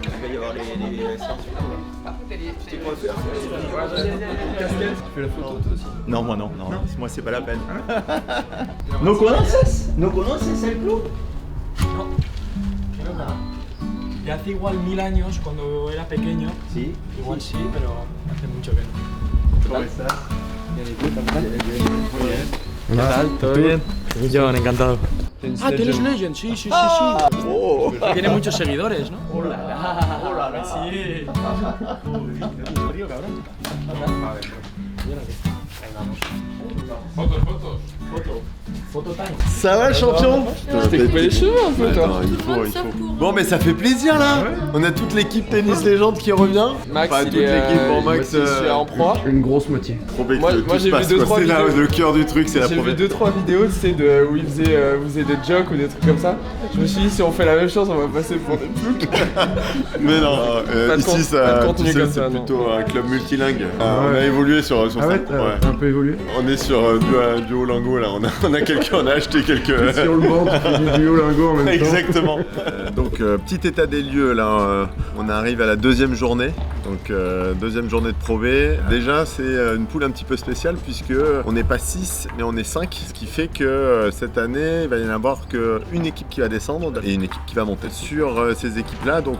Il va y avoir les séances. Tu peux faire Tu fais la photo toi aussi? Non, moi non. Moi c'est pas la peine. ¿No conoces? ¿No conoces el club? No. Y hace igual 1000 años, cuando era pequeño. Sí. Igual sí, pero hace mucho que no. ¿Cómo estás? Bien, ¿y tú también? Muy bien. ¿Qué tal? ¿Todo bien? John, encantado. Ah, tienes Legend, sí. Oh. Tiene muchos seguidores, ¿no? Hola. Sí. Frío, cabrón. Photo time. Ça va, champion? Je t'ai coupé les cheveux un peu, toi. Attends, il faut. Bon, mais ça fait plaisir là. On a toute l'équipe Tennis Légende qui revient. Max, Enfin, il toute est, l'équipe pour Max. c'est en proie. Une grosse moitié. Moi, j'ai vu 2-3 C'est là vidéos. le cœur du truc, c'est la J'ai vu première. 2-3 vidéos, tu sais, où ils faisaient des jokes ou des trucs comme ça. Je me suis dit, si on fait la même chose, on va passer pour des ploucs. Mais non, Pas de ici pas de ça, contenu tu sais, comme c'est ça, non. plutôt un club multilingue. On a évolué sur Ah ça. ouais, t'as un peu évolué. On est sur Duolingo là, on a acheté quelques. Sur le banc, tu fais du Duolingo en même temps. Exactement. Donc petit état des lieux là, on arrive à la deuxième journée. Donc deuxième journée de Pro B. Déjà c'est une poule un petit peu spéciale puisque on n'est pas 6 mais on est 5. Ce qui fait que cette année il va y en avoir qu'une équipe qui va descendre et une équipe qui va monter. Sur ces équipes là, donc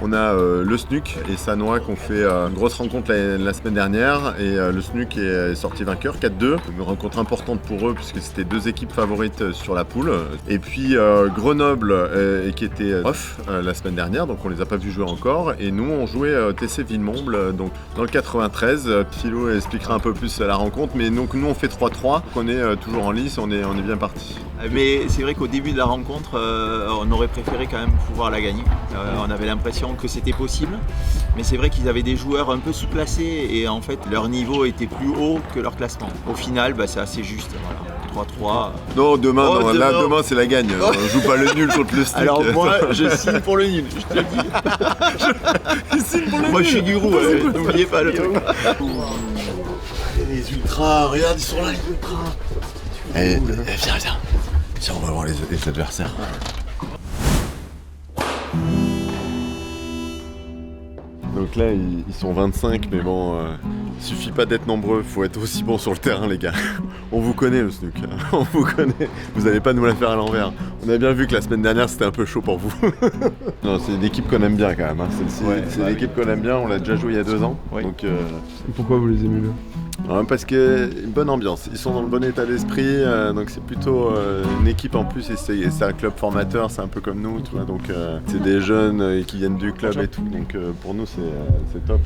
on a le SNUC et Sanois qui ont fait une grosse rencontre la semaine dernière et le SNUC est sorti vainqueur 4-2. Une rencontre importante pour eux puisque c'était deux équipes favorites sur la poule. Et puis Grenoble qui était off la semaine dernière, donc on les a pas vus jouer encore. Et nous on jouait TC Villemomble, donc dans le 93. Philo expliquera un peu plus la rencontre, mais donc nous on fait 3-3, on est toujours en lice, on est bien parti. Mais c'est vrai qu'au début de la rencontre, on aurait préféré quand même pouvoir la gagner. On avait l'impression que c'était possible, mais c'est vrai qu'ils avaient des joueurs un peu sous-classés et en fait leur niveau était plus haut que leur classement. Au final, c'est assez juste. Voilà. 3-3. Non, demain, demain c'est la gagne. On joue pas le nul contre le SNUC. Alors moi, je signe pour le nul, je te le dis. Je signe pour le Moi nul. je suis Guru, n'oubliez pas le truc. Les ultras, regarde, ils sont là, les ultras. Viens. Tiens, on va voir les adversaires. Donc là, ils sont 25, mais bon, il suffit pas d'être nombreux, faut être aussi bon sur le terrain, les gars. On vous connaît, le SNUC, on vous connaît. Vous allez pas nous la faire à l'envers. On a bien vu que la semaine dernière, c'était un peu chaud pour vous. Non, c'est une équipe qu'on aime bien quand même. Celle-ci, c'est une équipe qu'on aime bien, on l'a déjà joué il y a 2 ans. Oui. Donc, Pourquoi vous les aimez bien? parce que une bonne ambiance, ils sont dans le bon état d'esprit, donc c'est plutôt une équipe en plus et c'est un club formateur, c'est un peu comme nous, tu vois, donc c'est des jeunes qui viennent du club et tout, donc pour nous c'est top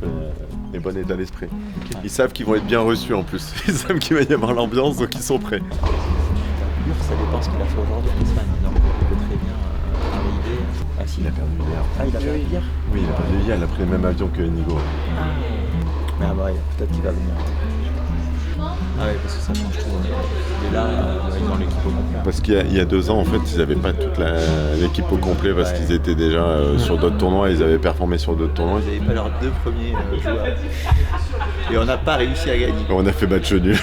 et bon état d'esprit. Okay. Ils savent qu'ils vont être bien reçus en plus, ils savent qu'il va y avoir l'ambiance donc ils sont prêts. Ça dépend ce qu'il a fait aujourd'hui en Espagne, donc il peut très bien arriver. Ah si, il a perdu hier. Ah, il a perdu hier? Oui, il a perdu hier, il a pris le même avion que Inigo. Ah, mais peut-être qu'il va venir. Ah ouais, parce que ça change tout. Et là, ils ont l'équipe au complet. Parce qu'il y a 2 ans, en fait, ils n'avaient pas toute l'équipe au complet parce qu'ils étaient déjà sur d'autres tournois, ils avaient performé sur d'autres tournois. Ils n'avaient pas leurs 2 premiers joueurs. Et on n'a pas réussi à gagner. On a fait match nul.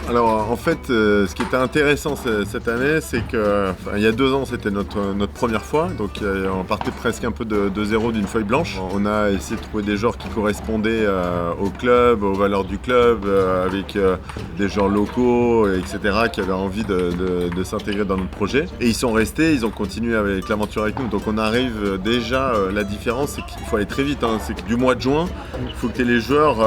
Alors, en fait, ce qui était intéressant cette année, c'est que il y a 2 ans, c'était notre première fois, donc on partait presque un peu de zéro d'une feuille blanche. On a essayé de trouver des joueurs qui correspondaient au club, aux valeurs du club, avec des joueurs locaux, etc., qui avaient envie de s'intégrer dans notre projet. Et ils sont restés, ils ont continué avec l'aventure avec nous. Donc on arrive déjà, la différence, c'est qu'il faut aller très vite. C'est que du mois de juin, il faut que tu aies les joueurs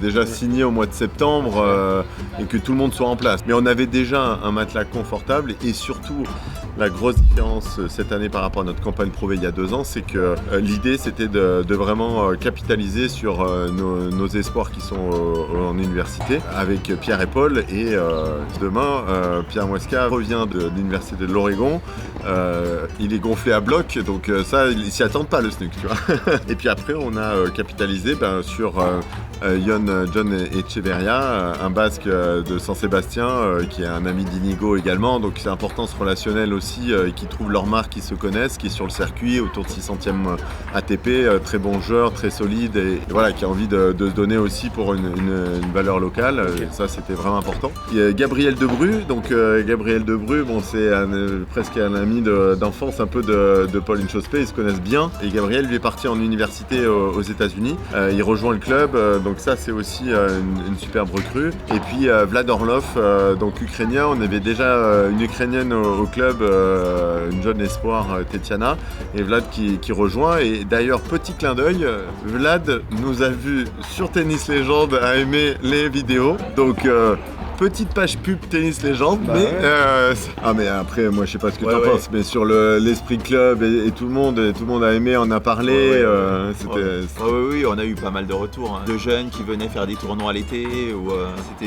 déjà signer au mois de septembre et que tout le monde soit en place. Mais on avait déjà un matelas confortable et surtout la grosse différence cette année par rapport à notre campagne Pro V il y a 2 ans, c'est que l'idée c'était de vraiment capitaliser sur nos espoirs qui sont en université avec Pierre et Paul et demain Pierre Mouesca revient de l'université de l'Oregon. Il est gonflé à bloc, donc ça ils s'y attendent pas le SNUC, tu vois. Et puis après on a capitalisé sur John Echeverria, un basque de San Sébastien qui est un ami d'Inigo également, donc c'est important ce relationnel aussi, qui trouvent leur marque, qui se connaissent, qui est sur le circuit autour de 600e ATP, très bon joueur, très solide et voilà, qui a envie de se donner aussi pour une valeur locale. Okay. Ça c'était vraiment important. Il y a Gabriel Debru, donc Gabriel Debru, bon, c'est presque un ami d'enfance un peu de Paul Inchospé, ils se connaissent bien et Gabriel lui est parti en université aux États-Unis. Il rejoint le club, donc ça c'est aussi une superbe recrue. Et puis Vlad Orlov, donc ukrainien, on avait déjà une ukrainienne au club, une jeune espoir, Tetiana, et Vlad qui rejoint. Et d'ailleurs, petit clin d'œil, Vlad nous a vu sur Tennis Légende, a aimé les vidéos, donc petite page pub Tennis Légende, bah mais ouais. Mais après moi je sais pas ce que tu en penses, mais sur l'esprit club et tout le monde a aimé, en a parlé. Oui, on a eu pas mal de retours, de jeunes qui venaient faire des tournois l'été, où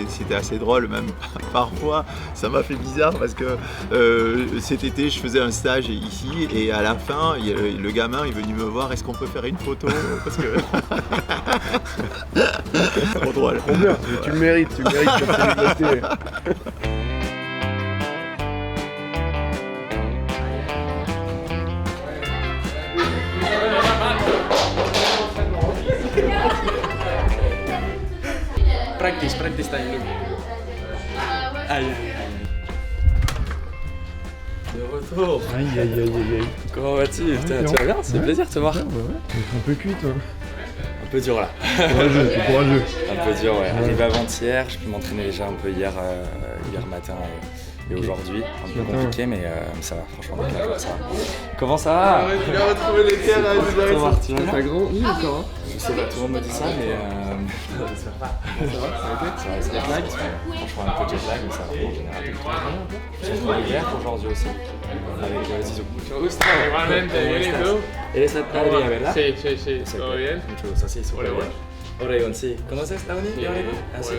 c'était assez drôle même. Parfois ça m'a fait bizarre parce que cet été je faisais un stage ici et à la fin le gamin est venu me voir, est-ce qu'on peut faire une photo parce que trop drôle. Trop bien, tu le mérites cette célébrité. Practice time, look. Aïe. De retour. Aïe. Comment vas-tu? Putain, tu vas bien? C'est plaisir de te voir. Ouais. T'es un peu cuit, toi. Un peu dur là. Courageux. Un peu dur, ouais. Arrivé avant-hier, j'ai pu m'entraîner déjà un peu hier matin et aujourd'hui. Un peu compliqué, mais ça va, franchement, ça va. Comment ça va? Tu vas retrouver les terres là, tu vas t'as grandi encore, hein? Je sais pas, tout le monde me dit ça, mais j'espère pas. Ça va, c'est jet lag. Franchement, un peu jet lag, mais ça va en général. J'ai entraîné hier, aujourd'hui aussi, avec Zizou. Igualmente, bienvenido. ¿Eres de Adria, verdad? Sí, todo bien. Mucho gusto, sí, súper bien. Oregon, sí. ¿Conoces la uni de Oregon? Ah, sí.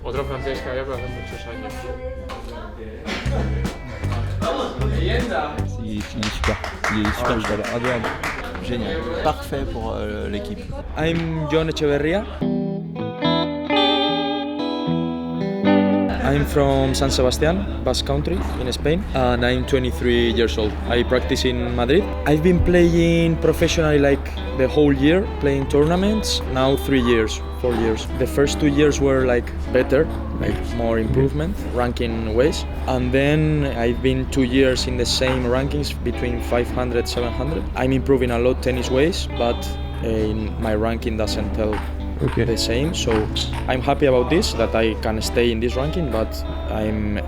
Otro francés que había, pero hace muchos años. Il est super adorable, génial, parfait pour l'équipe. I'm John Echeverria. I'm from San Sebastián, Basque Country in Spain, and I'm 23 years old. I practice in Madrid. I've been playing professionally like the whole year, playing tournaments, now 4 years. The first 2 years were like better, like more improvement, ranking ways. And then I've been 2 years in the same rankings between 500, 700. I'm improving a lot tennis ways, but my ranking doesn't tell the same, so I'm happy about this, that I can stay in this ranking, but I'm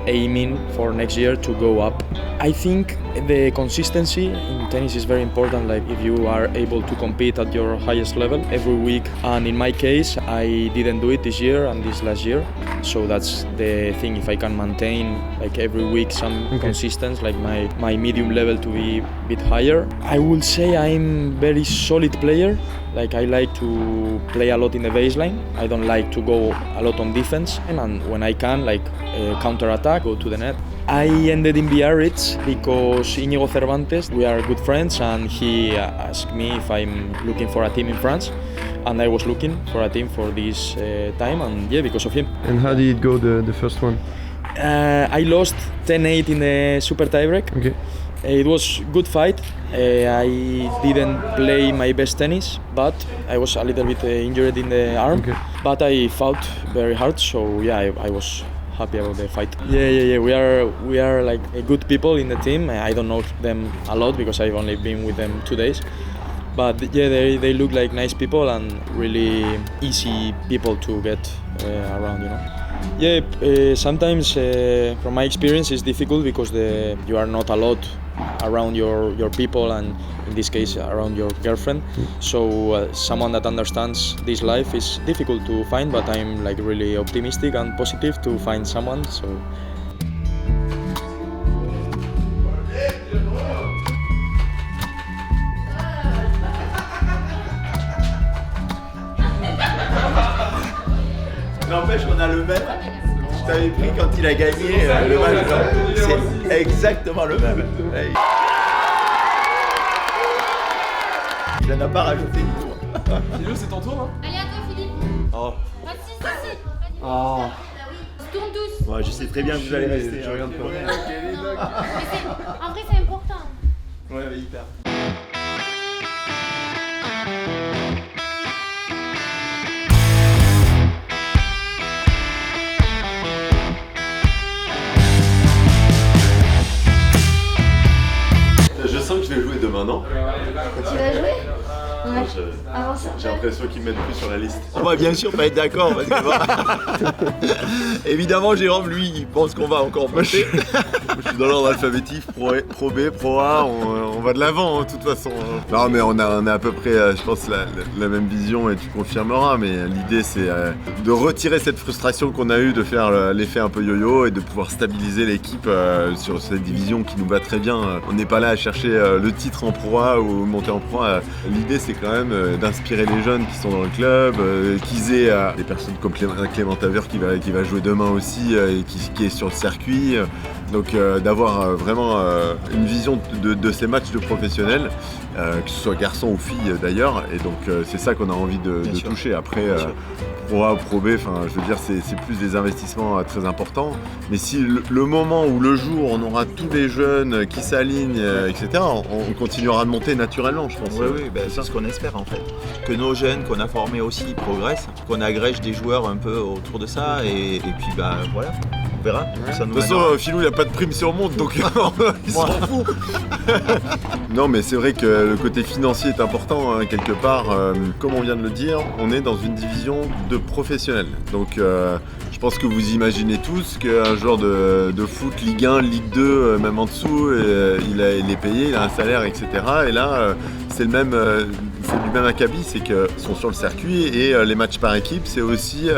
aiming for next year to go up. I think the consistency in tennis is very important, like if you are able to compete at your highest level every week, and in my case I didn't do it this year and this last year, so that's the thing. If I can maintain like every week some consistency, like my medium level to be a bit higher, I would say I'm very solid player. Like I like to play a lot in the baseline. I don't like to go a lot on defense, and when I can, like counter attack, go to the net. I ended in Biarritz because Íñigo Cervantes, we are good friends, and he asked me if I'm looking for a team in France, and I was looking for a team for this time, and yeah, because of him. And how did it go the first one? I lost 10-8 in the super tiebreak. Okay. It was a good fight. I didn't play my best tennis, but I was a little bit injured in the arm. Okay. But I fought very hard, so yeah, I was happy about the fight. Yeah. We are like good people in the team. I don't know them a lot because I've only been with them 2 days. But yeah, they look like nice people and really easy people to get around, you know. Yeah, sometimes from my experience it's difficult because you are not allowed around your people and in this case around your girlfriend. So someone that understands this life is difficult to find, but I'm like really optimistic and positive to find someone. So. N'empêche qu'on a le même. Je t'avais pris quand il a gagné le match. C'est exactement le même. Il n'en a pas rajouté du tout. Philo, c'est ton tour, hein? Allez, à toi, Philippe. Oh. Ah, si. Oh. On tourne tous. Ouais, je sais très bien que vous allez rester. Je regarde pas. En vrai, c'est important. Ouais, mais hyper. Je sens que je vais jouer demain, non? Tu vas jouer? Ouais. Avant ça. J'ai l'impression qu'ils me mettent plus sur la liste. On va bien sûr pas être d'accord parce que évidemment Jérôme lui il pense qu'on va encore monter. Je suis dans l'ordre alphabétique, pro B, pro A, on va de l'avant de toute façon. Non mais on a à peu près, je pense, la même vision et tu confirmeras, mais l'idée c'est de retirer cette frustration qu'on a eue de faire l'effet un peu yo-yo et de pouvoir stabiliser l'équipe sur cette division qui nous va très bien. On n'est pas là à chercher le titre en pro A ou monter en pro A. L'idée c'est quand même d'inspirer les jeunes qui sont dans le club, qu'ils aient des personnes comme Clément Taveur qui va jouer demain aussi et qui est sur le circuit. Donc d'avoir vraiment une vision de ces matchs de professionnels, que ce soit garçon ou fille d'ailleurs, et donc c'est ça qu'on a envie de toucher. Après, Pro A ou Pro B, je veux dire, c'est plus des investissements très importants, mais si le moment ou le jour on aura tous les jeunes qui s'alignent, etc., on continuera de monter naturellement, je pense. Oui, c'est ce qu'on espère en fait. Que nos jeunes qu'on a formés aussi progressent, qu'on agrège des joueurs un peu autour de ça, et puis voilà. On verra. Ça nous de toute façon, Philou, il n'y a pas de prime sur monte, donc il s'en fout. Non, mais c'est vrai que le côté financier est important, hein, quelque part. Comme on vient de le dire, on est dans une division de professionnels. Donc, je pense que vous imaginez tous qu'un joueur de foot, Ligue 1, Ligue 2, même en dessous, il est payé, il a un salaire, etc. Et là, c'est du même acabit, c'est qu'ils sont sur le circuit et les matchs par équipe, c'est aussi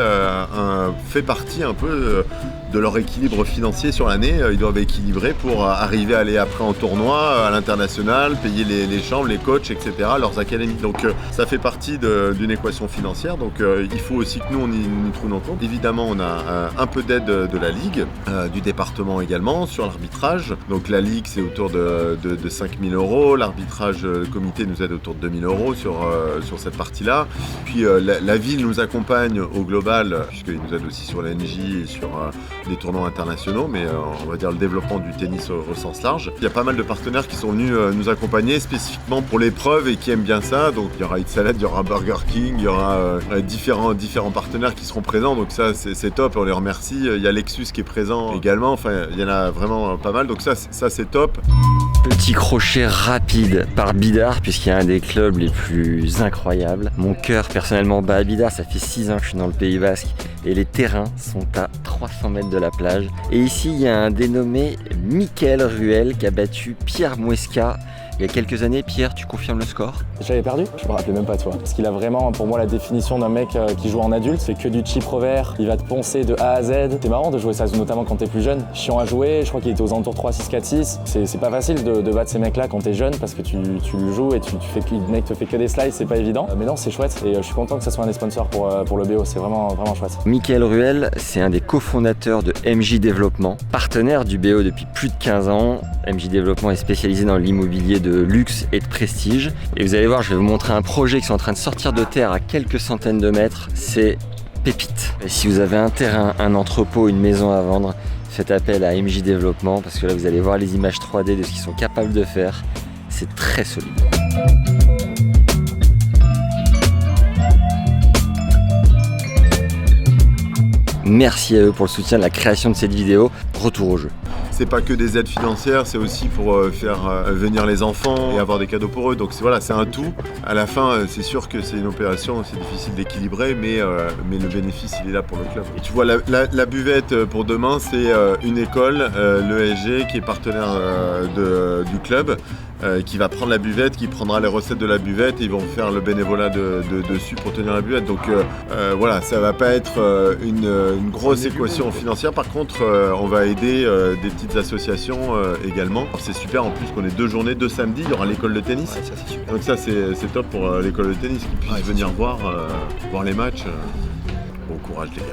fait partie un peu de leur équilibre financier sur l'année. Ils doivent équilibrer pour arriver à aller après en tournoi, à l'international, payer les chambres, les coachs, etc., leurs académies. Donc ça fait partie d'une équation financière. Donc il faut aussi que nous, on y trouve nos comptes. Évidemment, on a un peu d'aide de la Ligue, du département également, sur l'arbitrage. Donc la Ligue, c'est autour de 5 000 €. L'arbitrage, le comité nous aide autour de 2 000 € sur cette partie-là. Puis la ville nous accompagne au global, puisqu'il nous aide aussi sur la NJ et sur des tournois internationaux, mais on va dire le développement du tennis au sens large. Il y a pas mal de partenaires qui sont venus nous accompagner spécifiquement pour l'épreuve et qui aiment bien ça. Donc il y aura Eat Salad, il y aura Burger King, il y aura différents partenaires qui seront présents. Donc ça c'est top, on les remercie. Il y a Lexus qui est présent également. Enfin il y en a vraiment pas mal. Donc ça c'est top. Petit crochet rapide par Bidart, puisqu'il y a un des clubs les plus incroyables. Mon cœur personnellement bat à Bidart, ça fait 6 ans que je suis dans le Pays Basque et les terrains sont à 300 mètres de la plage. Et ici il y a un dénommé Mickaël Ruel qui a battu Pierre Muesca. Il y a quelques années. Pierre, tu confirmes le score? J'avais perdu? Je me rappelais même pas, toi. Parce qu'il a vraiment, pour moi, la définition d'un mec qui joue en adulte. C'est que du chip revers, il va te poncer de A à Z. C'est marrant de jouer ça, notamment quand t'es plus jeune. Chiant à jouer, je crois qu'il était aux alentours 3-6, 4-6. C'est pas facile de battre ces mecs-là quand t'es jeune parce que tu le joues et le mec te fait que des slides, c'est pas évident. Mais non, c'est chouette et je suis content que ça soit un des sponsors pour le BO, c'est vraiment chouette. Mickaël Ruel, c'est un des cofondateurs de MJ Développement, partenaire du BO depuis plus de 15 ans. MJ Développement est spécialisé dans l'immobilier de luxe et de prestige. Et vous allez voir, je vais vous montrer un projet qui est en train de sortir de terre à quelques centaines de mètres. C'est pépite. Et si vous avez un terrain, un entrepôt, une maison à vendre, faites appel à MJ Développement parce que là, vous allez voir les images 3D de ce qu'ils sont capables de faire. C'est très solide. Merci à eux pour le soutien de la création de cette vidéo. Retour au jeu. c'est pas que des aides financières, c'est aussi pour faire venir les enfants et avoir des cadeaux pour eux. Donc voilà, c'est un tout. À la fin, c'est sûr que c'est une opération, c'est difficile d'équilibrer, mais le bénéfice, il est là pour le club. Et tu vois, la buvette pour demain, c'est une école, l'ESG, qui est partenaire du club, qui va prendre la buvette, qui prendra les recettes de la buvette et ils vont faire le bénévolat dessus pour tenir la buvette. Donc voilà, ça va pas être une grosse équation financière. Par contre, on va aider des petites associations également. C'est super en plus qu'on ait 2 journées, 2 samedis, il y aura l'école de tennis. Ouais, ça, c'est super. Donc ça c'est top pour l'école de tennis, qu'ils puissent venir voir les matchs. Bon courage les gars.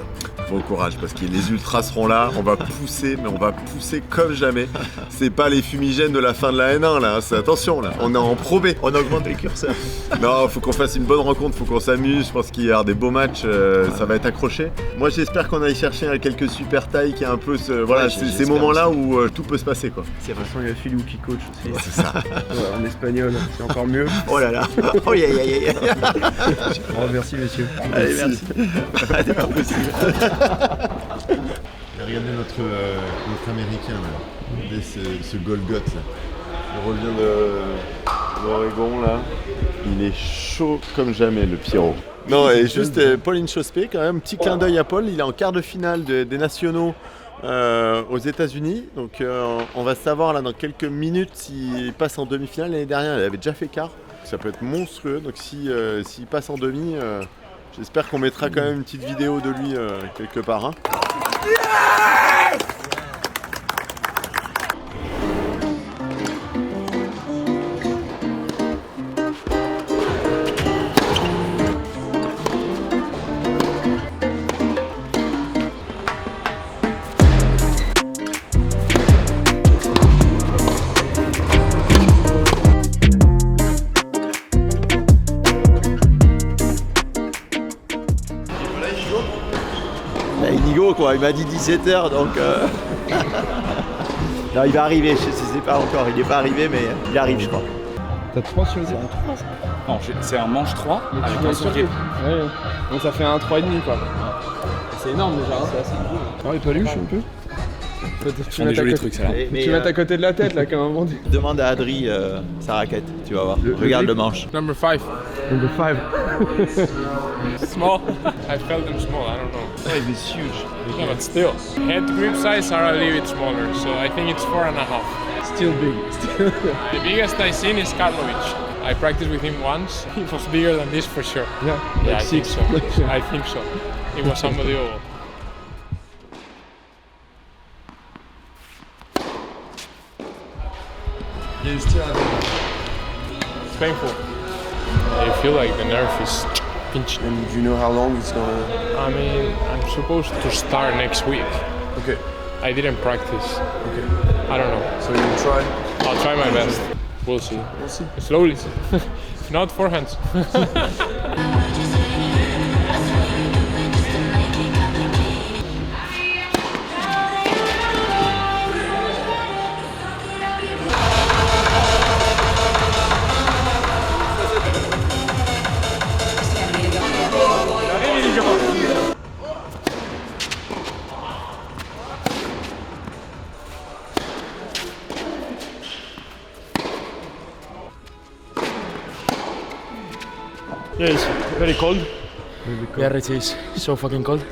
Bon courage parce que les ultras seront là, on va pousser, mais on va pousser comme jamais. C'est pas les fumigènes de la fin de la N1 là, c'est attention là, on est en Pro B. On augmente les curseurs. Non, faut qu'on fasse une bonne rencontre, faut qu'on s'amuse, je pense qu'il y aura des beaux matchs, ça va être accroché. Moi j'espère qu'on aille chercher quelques super tailles qui est un peu ces moments-là où tout peut se passer quoi. De toute façon, il y a Philou qui coach aussi. C'est ça. En espagnol, c'est encore mieux. Oh là là. Oh aïe aïe aïe. Oh, merci messieurs. Allez, merci. C'est pas possible. Regardez notre américain là. Regardez ce Golgoth là. Il revient d'Oregon là. Il est chaud comme jamais le Pierrot. Non et juste Pauline Chospé quand même, petit clin d'œil à Paul, il est en quart de finale des nationaux aux États-Unis. Donc on va savoir là dans quelques minutes s'il passe en demi-finale. L'année dernière il avait déjà fait quart. Ça peut être monstrueux. Donc s'il passe en demi, j'espère qu'on mettra quand même une petite vidéo de lui quelque part. Hein. Inigo quoi, il m'a dit 17h donc non, il va arriver, je sais pas encore, il n'est pas arrivé mais il arrive je crois. T'as 3 sur 10. Non, c'est un manche 3 avec un sur skip. Ouais. Donc ça fait un 3,5 quoi. C'est énorme déjà. C'est assez cool. Ah, il est pas luche un peu. Ce sont des jolis trucs ça là. Tu mets à côté de la tête là quand même. Demande à Adri sa raquette, tu vas voir. Regarde le manche. Number 5. Number 5. Small. I felt them small, I don't know. Oh, it is huge. Yeah, but still. Head grip size are a little bit smaller, so I think it's 4.5. Still big. The biggest I've seen is Karlovic. I practiced with him once. He was bigger than this for sure. Yeah, Yeah, like I think 6. so. I think so. It was unbelievable. It's painful. I feel like the nerve is pinched. And do you know how long it's gonna... I mean, I'm supposed to start next week. Okay. I didn't practice. Okay. I don't know. So you try? I'll try my best. We'll see. We'll see. Slowly. Not forehands. Yeah, it's very cold. Yeah, it is so fucking cold.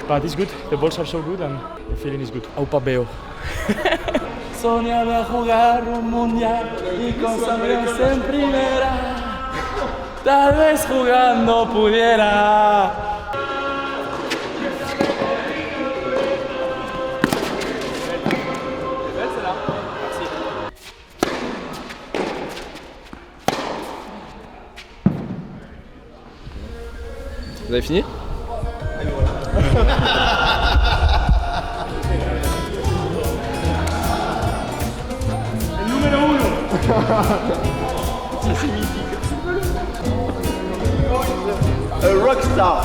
But it's good. The balls are so good and the feeling is good. Aupa veo. Soñaba jugar un mundial y consagrarse en primera. Tal vez jugando pudiera. Vous avez fini? Numéro 1. Ça c'est mythique. A rockstar.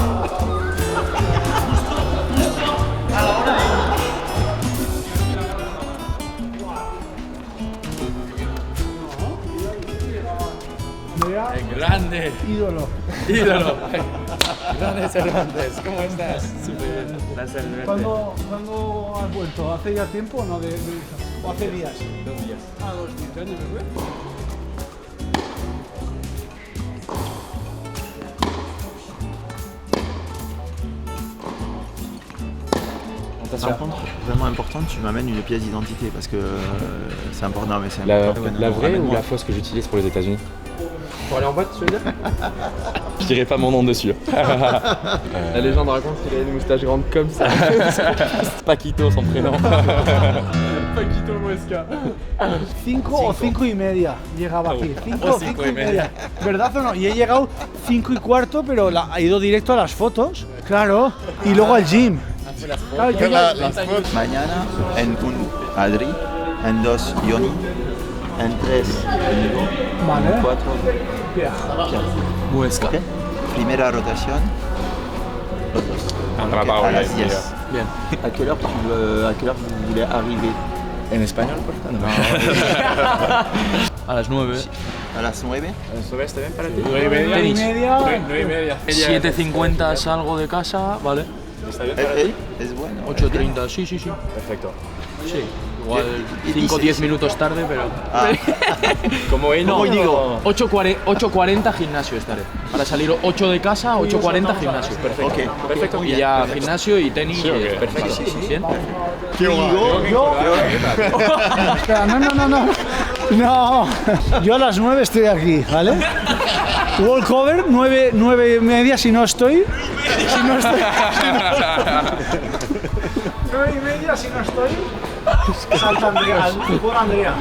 Yeah. Grande. Ídolo. Ídolo. Grande Cervantes, ¿cómo estás? Súper bien. Placer verte. ¿Cuándo has vuelto? ¿Hace ya tiempo o no? ¿O hace días? 2 días. Ah, 2 días. ¿De dónde me fue? Rencontre vraiment importante, tu m'amènes une pièce d'identité parce que c'est important. Mais c'est La important. vraie ou la fausse que j'utilise pour les États-Unis? Pour aller en boîte, tu veux dire? Je dirais pas mon nom dessus. La légende raconte qu'il a une moustache grande comme ça. Paquito, son prénom. Paquito Muesca. 5 o 5 y media llegaba aquí. 5 o 5 y media. ¿Verdad o no? Y he llegado 5 y cuarto, pero ha ido directo a las fotos. Claro. Y luego al gym. Claro, yo ya- Mañana en un Adri, en 2 Ioni, en 3 Nico, Vale. en 4 Pierre. Muesca. Ok. Primera rotación. Los dos. Entre la Ok, parole à las et 10. Bien. À quelle heure vous voulez arriver? En español, por favor. A las 9. À las 9. ¿Está bien para ti? 9 y media. 9 y media. 7:50 salgo de casa, ¿vale? ¿Está bien para ti? Es bueno. 8:30, sí. Perfecto. Sí. Igual Y 5 o dices- 10 minutos tarde, pero... Ah, Como hoy no. Hoy digo, 8:40 gimnasio estaré. Para salir 8 de casa, 8:40 gimnasio. Perfecto. ok. Perfecto. Muy Y bien, ya perfecto. gimnasio y tenis. Perfecto. Sí, sí, sí. Bien. Espera, no. No, yo a las 9 estoy aquí, ¿vale? Walkover, 9 y media si no estoy. 9 y media si no estoy. Salta Andrea, por Andrea.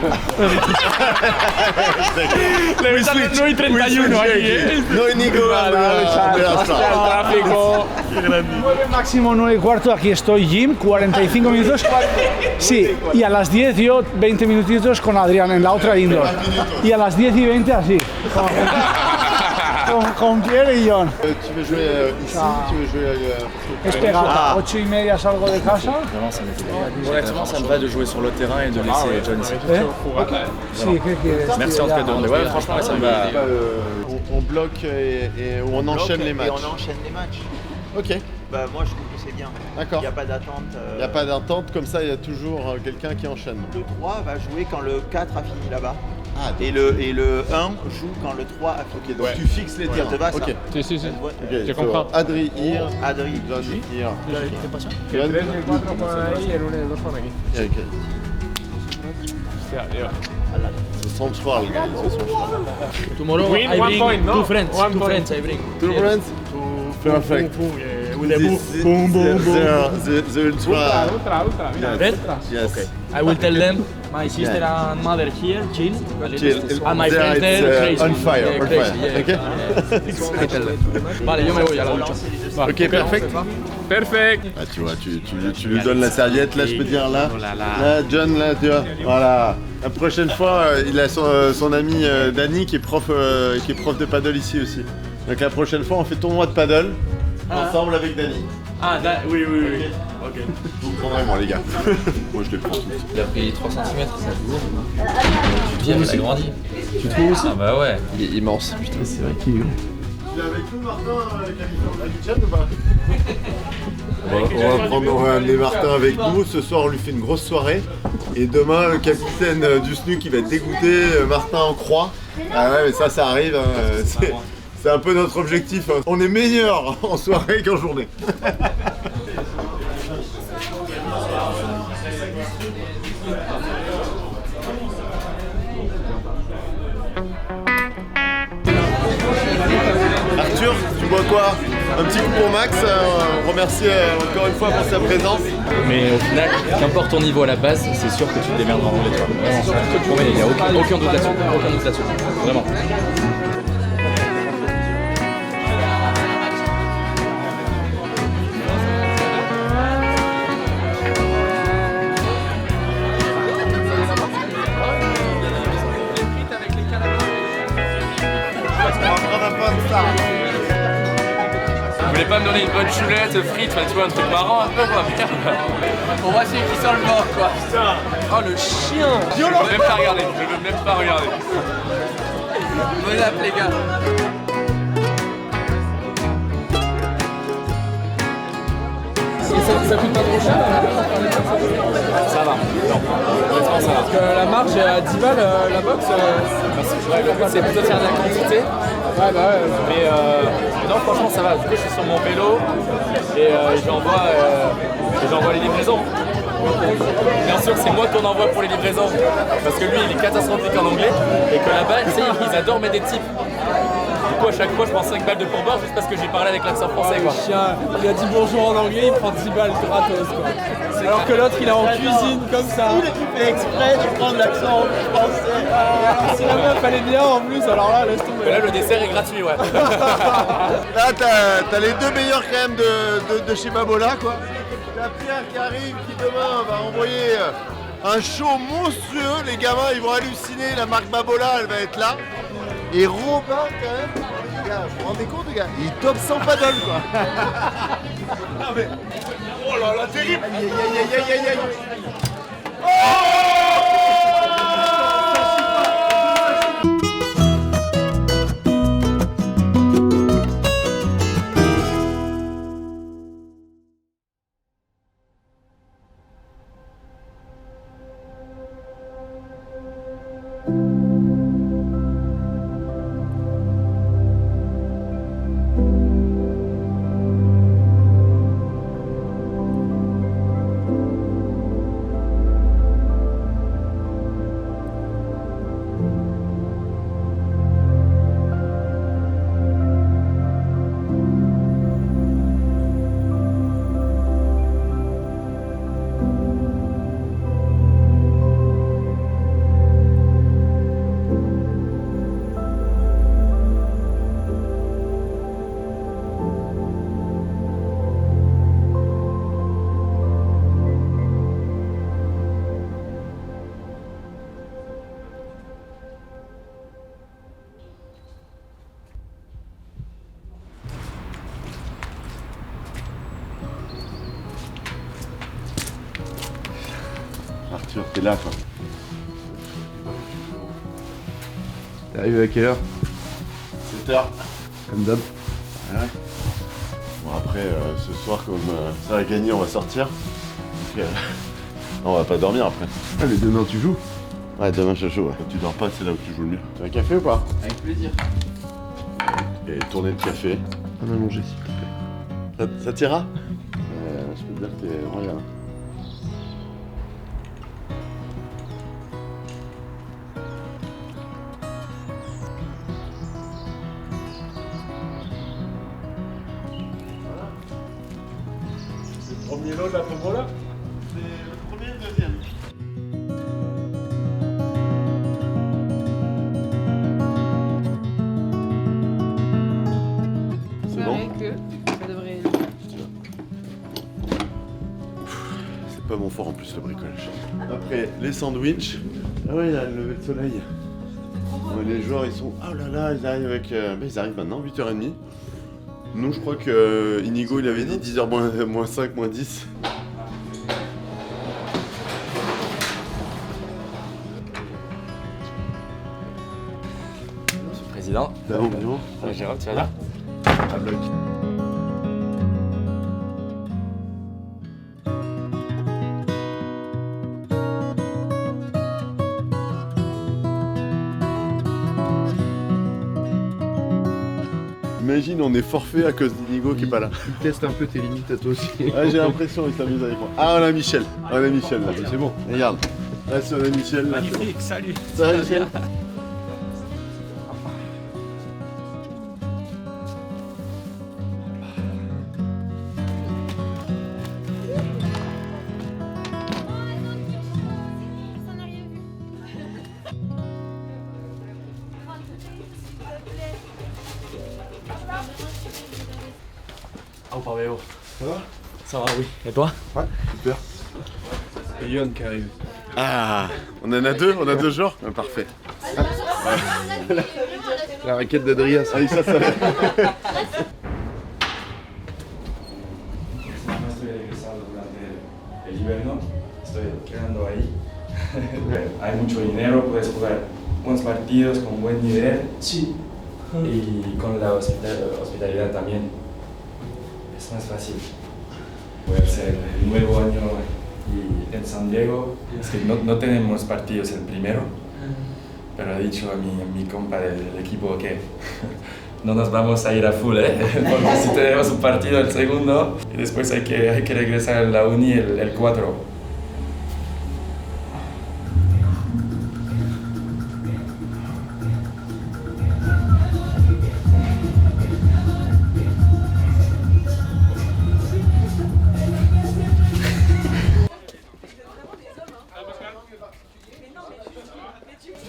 Le ves a 9 y 31 aquí, ¿eh? No hay Nico. Tráfico. 9 máximo, 9 y cuarto, aquí estoy, gym, 45 minutos. Sí, y a las 10 yo 20 minutitos con Adrián en la otra indoor. Y a las 10 y 20 así. Con Pierre y John. Tu veux jouer ici? Tu veux jouer Es pegada, 8 y media salgo de casa. Vraiment, ça m'était honnêtement, ça me va de jouer sur le terrain et de laisser John ici. ¿Eh? Sí, ¿qué quieres? Merci en tout cas de ouais, franchement, ça me va. on bloque et on enchaîne les matchs. Et on enchaîne les matchs. Ok, Bah, moi je trouve que c'est bien. d'accord. Il n'y a pas d'attente. Il n'y a pas d'attente, comme ça il y a toujours quelqu'un qui enchaîne. Le 3 va jouer quand le 4 a fini là-bas. Ah, Et le 1 joue quand le 3 a fini. ok, donc Ouais. tu fixes les Ça terrains. te va, ça? Ok, Sí, sí. ok. Je comprends. Adri, Ir, Adri, John, Ir. Que el 3 y el 4 ponen ahí y el 1 y el 2 ponen aquí. Ok. Hostia, tío. C'est son cheval, gars, c'est son cheval. Tomorrow Win, I 1 bring point, no? 2 friends. 1 Two point. friends I bring. Two friends? Perfect. With a boom, The ultra. Ultra. Mira, Red? Yes. I will tell them my sister and mother here, chill. Chill. And my There friends it's, there, crazy. on fire, Yeah, on crazy, fire. yeah. Ok. I tell them. Vale, yo me voy a la ducha. Ok, perfect. Perfect. Ah, tu vois, tu lui donnes la serviette, là je peux dire là. Là, John, là, tu vois. Voilà. La prochaine fois, il a son ami Danny qui est prof de paddle ici aussi. Donc la prochaine fois, on fait tournoi de paddle ensemble avec Danny. Ah, oui. Ok. Vous me prendrez moi les gars. Moi je les prends tous. Il a pris 3 cm, c'est lourd. Pierre, il a grandi. Tu trouves aussi? Ah bah ouais. Il est immense, putain. C'est vrai qu'il est. Tu es avec nous Martin, capitaine ou pas? On va prendre amener Martin avec nous. Ce soir, on lui fait une grosse soirée. Et demain, le capitaine du SNUC, il va être dégoûté. Martin en croix. Ah ouais, mais ça arrive. Hein. C'est un peu notre objectif. Hein. On est meilleur en soirée qu'en journée. Arthur, tu bois quoi? Un petit coup pour Max, on remercie encore une fois pour sa présence. Mais au final, qu'importe ton niveau à la base, c'est sûr que tu te démerdes en anglais, toi. Vraiment, ça, je te promets, il n'y a aucun doute là-dessus. Aucun doute là-dessus. Vraiment. Vous voulez pas me donner une bonne choulette, frites, enfin tu vois, un truc marrant un peu quoi, merde. On va essayer qui sort le mort quoi. Putain. Oh le chien. Je veux même pas regarder, je veux même pas regarder. Bonne app, les gars. Ça coûte pas trop cher Ça va. Non, honnêtement, ça va. Parce que la marge est à 10 balles, la box. Ouais, le but c'est plutôt de faire de la quantité. Ouais, bah ouais. Mais non, franchement, ça va. Du coup, je suis sur mon vélo et j'envoie les livraisons. Bien sûr, c'est moi qu'on envoie pour les livraisons parce que lui, il est catastrophique en anglais et que là-bas, tu sais, ils adorent mettre des tips. Du coup, à chaque fois, je prends 5 balles de pourboire juste parce que j'ai parlé avec l'accent français, quoi. Chien, il a dit bonjour en anglais, il prend 10 balles gratos, quoi. Alors que l'autre, il est en cuisine comme ça. Il fait exprès de prendre l'accent français. Si la meuf elle est bien en plus, alors là, laisse tomber. Mais là, le dessert est gratuit, ouais. Là, t'as les deux meilleurs quand même de chez Babola, quoi. T'as Pierre qui arrive, qui demain va envoyer un show monstrueux. Les gamins, ils vont halluciner. La marque Babola, elle va être là. Et Robin, quand même, les gars, vous vous rendez compte, les gars, il top 100 paddle, quoi. Non, mais... Oh là là, terrible. Aïe, aïe, aïe, aïe, aïe, aïe. Arthur, t'es là, quoi. T'es arrivé à quelle heure? 7h. Comme d'hab. Ouais. Bon, après, ce soir, comme ça a gagné, on va sortir. Donc, non, on va pas dormir après. Ah, mais demain tu joues? Ouais, demain je joue, ouais. Quand tu dors pas, c'est là où tu joues le mieux. Tu veux un café ou pas? Avec plaisir. Et tournée de café. Un allongé, s'il te plaît. Ça t'ira? Je peux te dire que t'es royal. C'est le premier lot de la tombola? C'est le premier et le deuxième. C'est bon? Ça devrait... C'est pas mon fort en plus le bricolage. Après les sandwichs. Ah ouais, il y a le lever de soleil. Ouais, les joueurs ils sont. Oh là là, ils arrivent avec. Ils arrivent maintenant, 8h30. Nous je crois que Inigo il avait dit 10h moins 5, moins 10. Monsieur le Président. Bonjour. Jérôme, tu vas bien? À bloc. Imagine, on est forfait à cause d'Inigo qui est pas là. Tu testes un peu tes limites à toi aussi. Ouais, j'ai l'impression qu'il s'amuse avec moi. Ah, on a Michel. On a Michel là. C'est bon. Regarde. Là, c'est on a Michel. Là. Magnifique, salut. Ça va, Michel? Au paveo. Ça va? Ça va, oui. Et toi? Ouais, super. Et Yon qui arrive. Ah, on en a deux? On a deux joueurs? Ah, parfait. La raquette d'Adria, ça. Ah, ça. Estoy egresado durante el invierno, estoy quedando ahí. Hay mucho dinero, puedes jugar buenos partidos con buen nivel. Sí. Y con la hospitalidad también. Es más fácil. Voy a hacer el nuevo año y en San Diego. Es que no tenemos partidos el primero, pero he dicho a mi compa del equipo que no nos vamos a ir a full, porque si tenemos un partido el segundo y después hay que regresar a la uni el 4.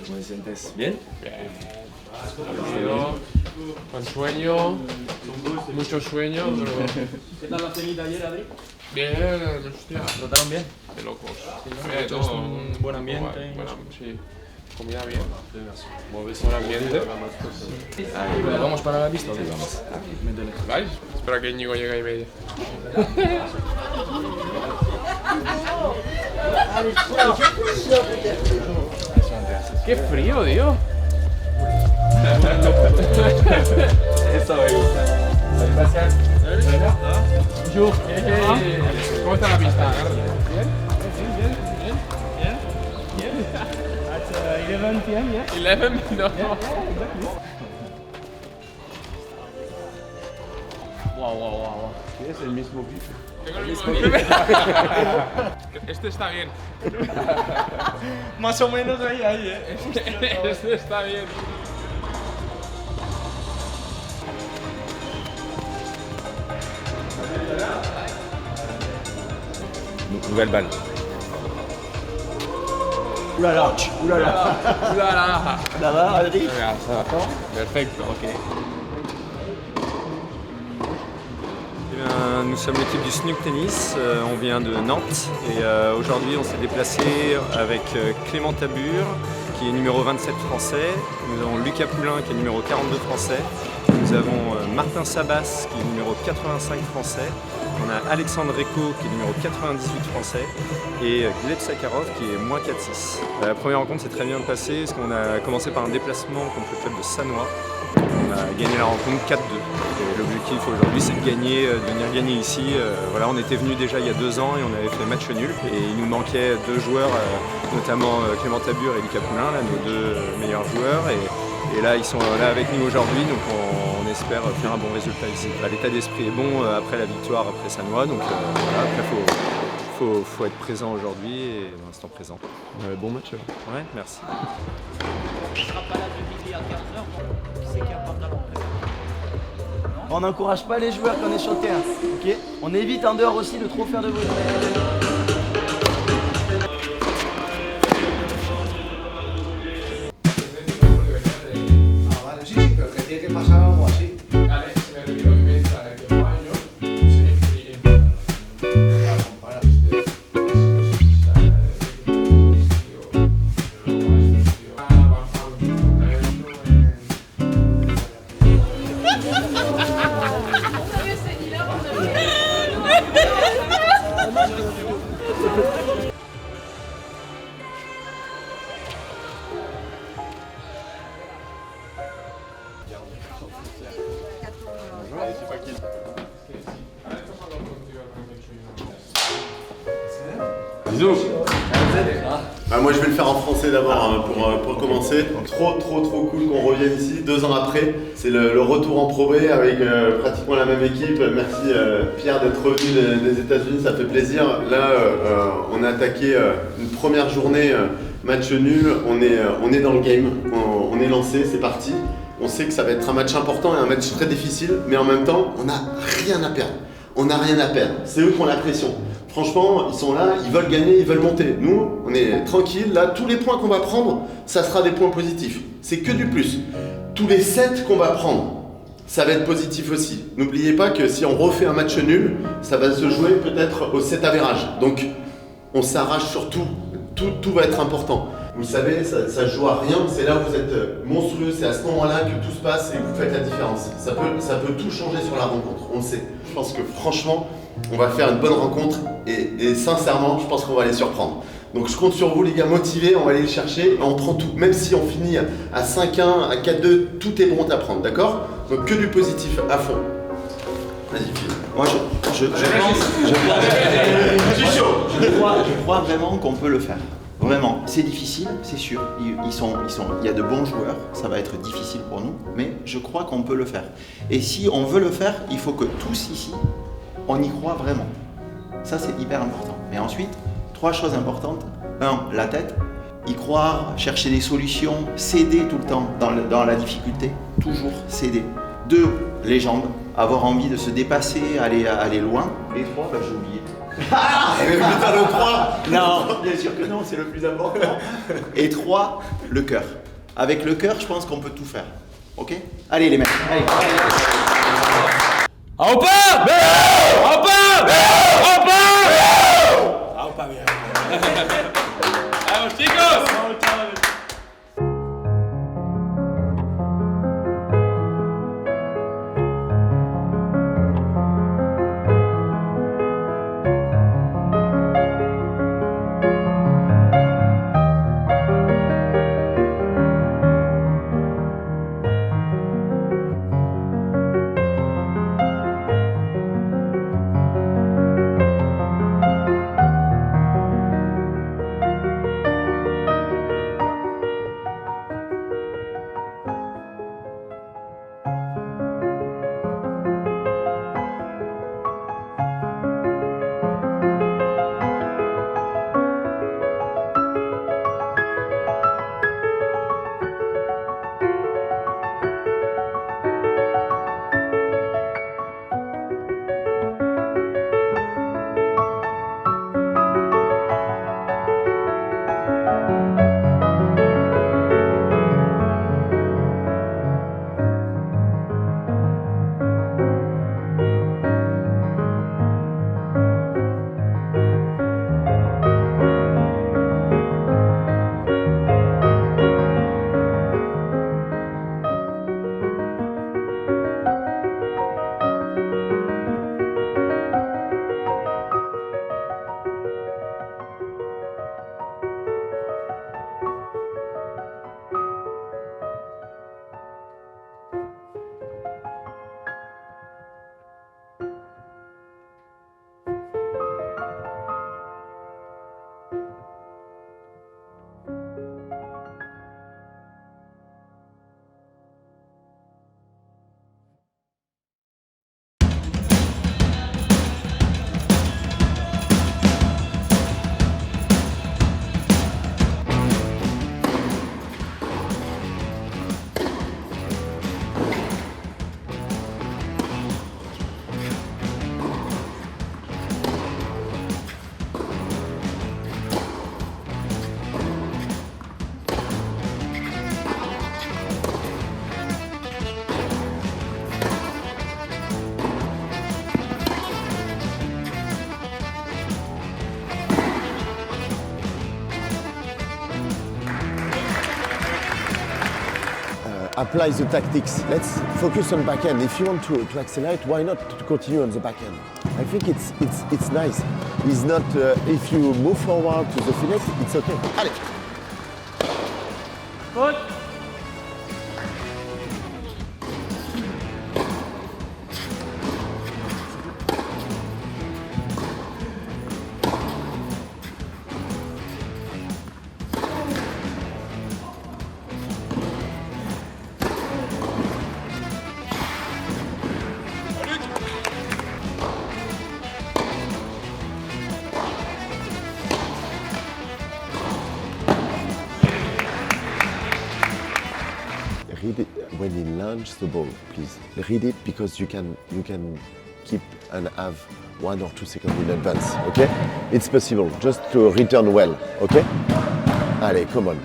¿Cómo te sientes? ¿Bien? Bien. Con sueño, mucho sueño, pero... ¿Qué tal la cenita ayer, Adri? Bien, hostia. ¿Trataron bien? De locos. Bien, todo un buen ambiente. Sí, comida bien. Buen ambiente. ¿Vamos para la pista? Sí, vamos. ¿Vais? Espera que Íñigo llegue y media. ¡Qué frío, tío! Eso me gusta. Salut Pascal. Bonjour. ¿Cómo está la pista? ¿Bien? ¿Bien? At 11 p.m., yes? 11? No. Wow. Es el mismo bife. Tengo el mismo bife. Este está bien. Más o menos ahí, Este está bien. Nouvelle balle. Oulala. Ça va, Adri? Perfecto. Nous sommes l'équipe du Snook Tennis, on vient de Nantes et aujourd'hui on s'est déplacé avec Clément Tabur qui est numéro 27 français, nous avons Lucas Poulain qui est numéro 42 français, nous avons Martin Sabas qui est numéro 85 français, on a Alexandre Reco qui est numéro 98 français et Gleb Sakharov qui est moins 4-6. La première rencontre s'est très bien passée parce qu'on a commencé par un déplacement contre le club de Sannois. On a gagné la rencontre 4-2. Et l'objectif aujourd'hui c'est de gagner, de venir gagner ici. Voilà, on était venus déjà il y a 2 ans et on avait fait match nul. Et il nous manquait 2 joueurs, notamment Clément Tabur et Lucas Poulain, là, nos 2 meilleurs joueurs. Et là ils sont là avec nous aujourd'hui, donc on espère faire un bon résultat ici. L'état d'esprit est bon après la victoire, après Sannois. Donc voilà, après faut être présent aujourd'hui et dans l'instant présent. Bon match. Ouais, merci. On n'encourage pas les joueurs quand on est sur le terrain, ok? On évite en dehors aussi de trop faire de bruit. Bisous. Moi je vais le faire en français d'abord pour commencer. Trop cool qu'on revienne ici 2 ans après. C'est le retour en Pro B avec pratiquement la même équipe. Merci Pierre d'être revenu des États-Unis, ça fait plaisir. Là on a attaqué une première journée match nul. On est dans le game, on est lancé, c'est parti. On sait que ça va être un match important et un match très difficile, mais en même temps on n'a rien à perdre. On n'a rien à perdre, c'est eux qui ont la pression. Franchement, ils sont là, ils veulent gagner, ils veulent monter. Nous, on est tranquille. Là, tous les points qu'on va prendre, ça sera des points positifs. C'est que du plus. Tous les 7 qu'on va prendre, ça va être positif aussi. N'oubliez pas que si on refait un match nul, ça va se jouer peut-être au 7 average. Donc, on s'arrache sur tout. Tout va être important. Vous savez, ça se joue à rien. C'est là où vous êtes monstrueux. C'est à ce moment-là que tout se passe et que vous faites la différence. Ça peut tout changer sur la rencontre. On le sait. Je pense que franchement, on va faire une bonne rencontre et sincèrement, je pense qu'on va les surprendre. Donc je compte sur vous les gars, motivés, on va aller le chercher, on prend tout. Même si on finit à 5-1, à 4-2, tout est bon à prendre, d'accord? Donc que du positif à fond. Vas-y Phil. Moi je crois vraiment qu'on peut le faire. Vraiment, c'est difficile, c'est sûr. Il y a de bons joueurs, ça va être difficile pour nous, mais je crois qu'on peut le faire. Et si on veut le faire, il faut que tous ici, on y croit vraiment. Ça, c'est hyper important. Mais ensuite, 3 choses importantes. 1, la tête, y croire, chercher des solutions, céder tout le temps dans la difficulté, toujours céder. 2, les jambes, avoir envie de se dépasser, aller loin. Et 3, bah, j'ai oublié. Ah, mais putain, le 3. Non, bien sûr que non, c'est le plus important. Et 3, le cœur. Avec le cœur, je pense qu'on peut tout faire. Ok? Allez les mecs, allez. ¡Aupa! ¡Aupa! ¡Aupa! ¡Aupa bien! ¡Vamos chicos! Apply the tactics. Let's focus on backhand. If you want to accelerate, why not to continue on the backhand? I think it's nice. It's not if you move forward to the finish, it's okay. Allez. Good. Read it when he launches the ball, please. Read it because you can keep and have 1 or 2 seconds in advance, okay? It's possible, just to return well, okay? Allez, come on.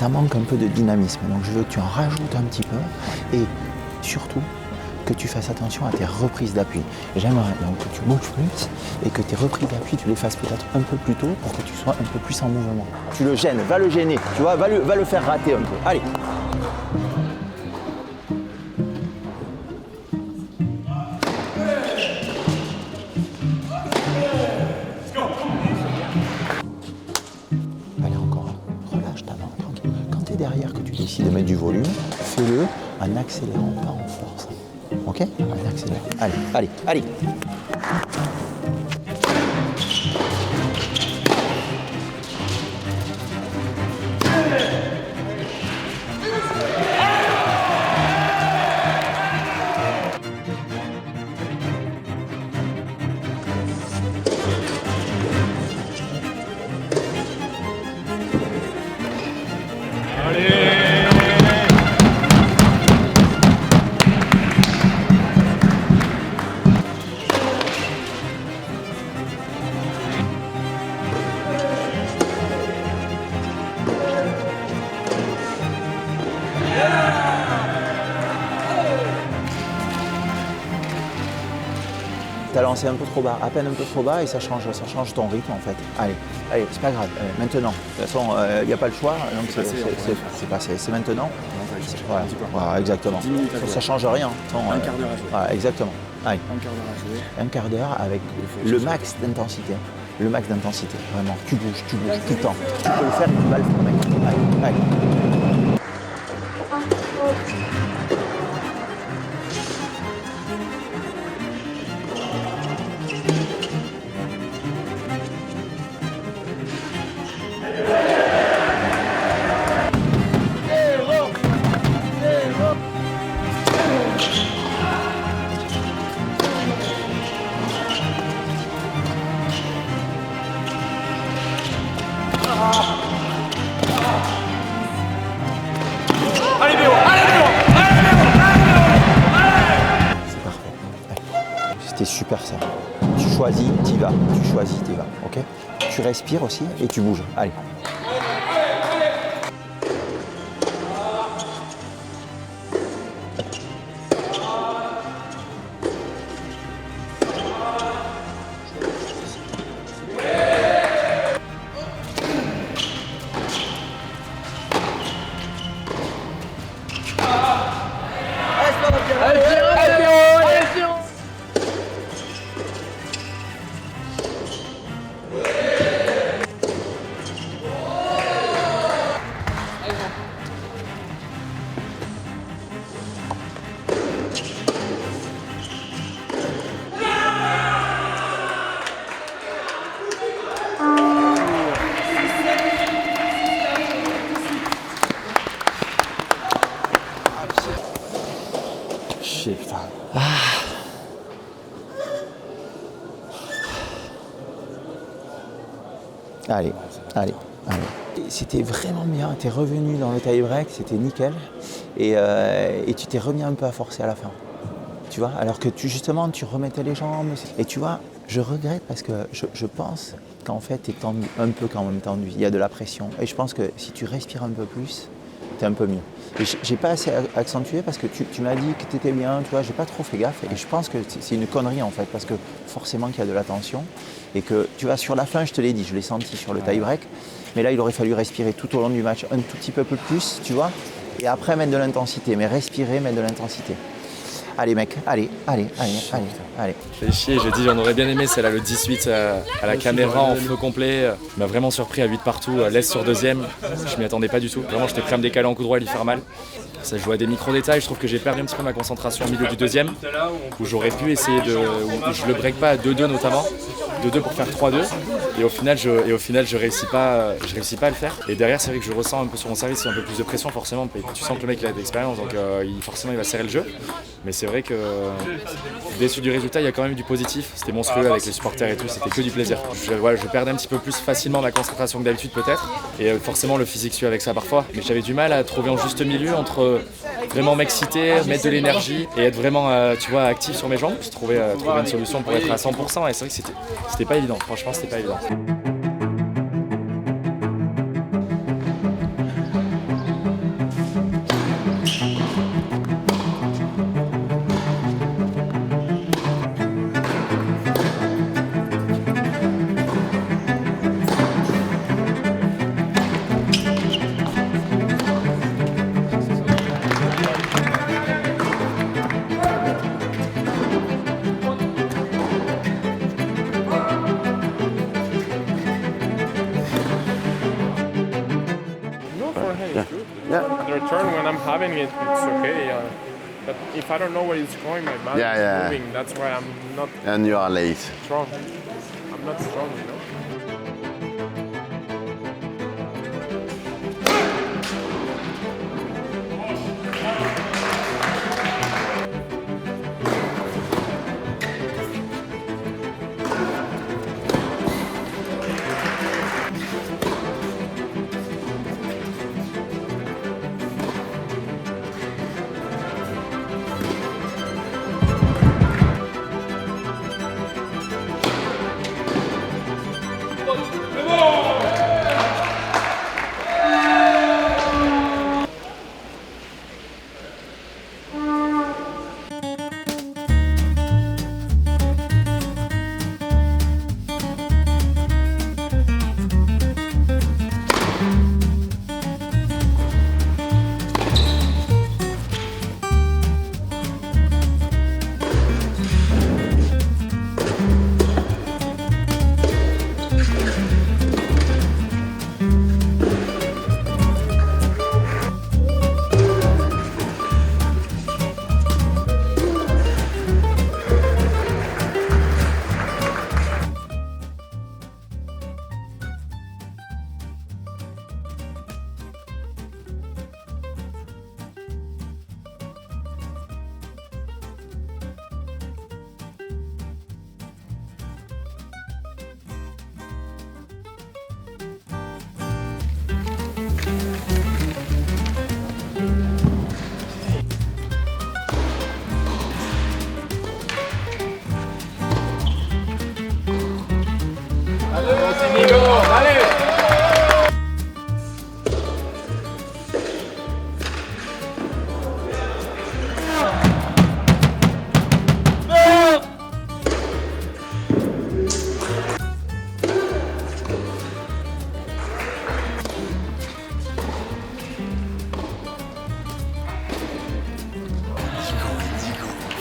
ça manque un peu de dynamisme. Donc je veux que tu en rajoutes un petit peu et surtout que tu fasses attention à tes reprises d'appui. J'aimerais donc que tu bouges plus et que tes reprises d'appui, tu les fasses peut-être un peu plus tôt pour que tu sois un peu plus en mouvement. Tu le gênes, va le gêner, tu vois, va le faire rater un peu. Allez. Allez, encore. Relâche ta main, tranquille. Quand tu es derrière, que tu décides de mettre du volume, fais-le en accélérant, pas en force. Ok? En accélérant. Allez, allez, allez. T'as lancé un peu trop bas, à peine un peu trop bas et ça change ton rythme en fait. Allez, allez, c'est pas grave, maintenant. De toute façon, il n'y a pas le choix, donc c'est passé, c'est maintenant. Voilà, voilà, exactement. Ça change rien. Un quart d'heure à jouer. Voilà, exactement. Allez. Un quart d'heure à jouer. Un quart d'heure avec le max d'intensité. Le max d'intensité, vraiment. Tu bouges tout le temps. Tu peux le faire, tu vas le faire, mec. Allez, allez. Allez Béo, allez Béo, allez Béo, allez Béo, allez. C'est parfait. C'était super ça. Tu choisis, t'y vas. Tu choisis, t'y vas. Ok? Tu respires aussi et tu bouges. Allez. Chier, putain. Allez, allez, allez. C'était vraiment bien, t'es revenu dans le tie-break, c'était nickel. Et tu t'es remis un peu à forcer à la fin. Tu vois, alors que justement, tu remettais les jambes. Et tu vois, je regrette parce que je pense qu'en fait, t'es tendu, un peu quand même tendu. Il y a de la pression. Et je pense que si tu respires un peu plus, t'es un peu mieux. Et j'ai pas assez accentué parce que tu m'as dit que t'étais bien, tu vois, j'ai pas trop fait gaffe. Et je pense que c'est une connerie en fait, parce que forcément qu'il y a de la tension. Et que, tu vois, sur la fin, je te l'ai dit, je l'ai senti sur le tie-break. Mais là, il aurait fallu respirer tout au long du match un tout petit peu plus, tu vois. Et après, mettre de l'intensité. Mais respirer, mettre de l'intensité. Allez mec, allez, allez, allez, allez, allez. J'ai chier, j'ai dit j'en aurais bien aimé celle-là, le 18 à la caméra en feu complet. Il m'a vraiment surpris à 8 partout, l'aise sur deuxième. Je m'y attendais pas du tout. Vraiment, j'étais prêt à me décaler en coup droit et lui faire mal. Ça joue à des micro-détails, je trouve que j'ai perdu un petit peu ma concentration au milieu du deuxième, où j'aurais pu essayer où je le break pas à 2-2 notamment, 2-2 pour faire 3-2, et au final je réussis pas à le faire. Et derrière, c'est vrai que je ressens un peu sur mon service, un peu plus de pression forcément, tu sens que le mec il a de l'expérience, donc forcément il va serrer le jeu. Mais c'est vrai que déçu du résultat, il y a quand même du positif, c'était monstrueux avec les supporters et tout, c'était que du plaisir. Je perdais un petit peu plus facilement ma concentration que d'habitude peut-être, et forcément le physique suit avec ça parfois, mais j'avais du mal à trouver un juste milieu entre vraiment m'exciter, mettre de l'énergie et être vraiment actif sur mes jambes. J'ai trouvé une solution pour être à 100% et c'est vrai que c'était pas évident, franchement c'était pas évident. I'm having it, it's okay. But if I don't know where it's going, my body is moving. That's why I'm not. And you are late. Strong. I'm not strong, you know.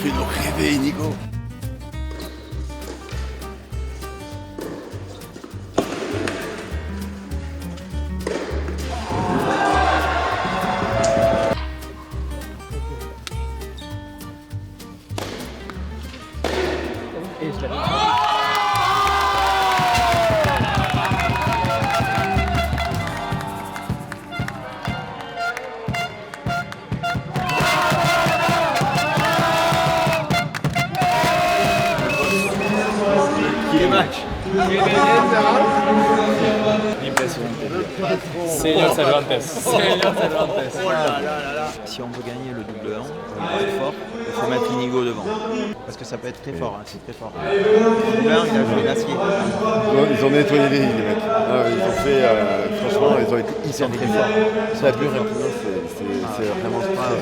Fais-nous rêver, Nico. Señor Cervantes. Señor Cervantes. Oh là là là là. Si on veut gagner le double 1, c'est fort, il faut mettre Inigo devant. Parce que ça peut être très fort, hein, c'est très fort. Le double 1, il a joué l'acier. Ils ont nettoyé les mecs. Ils ont fait, franchement, ils ont été hyper très forts. Ça dure et c'est vraiment très fort.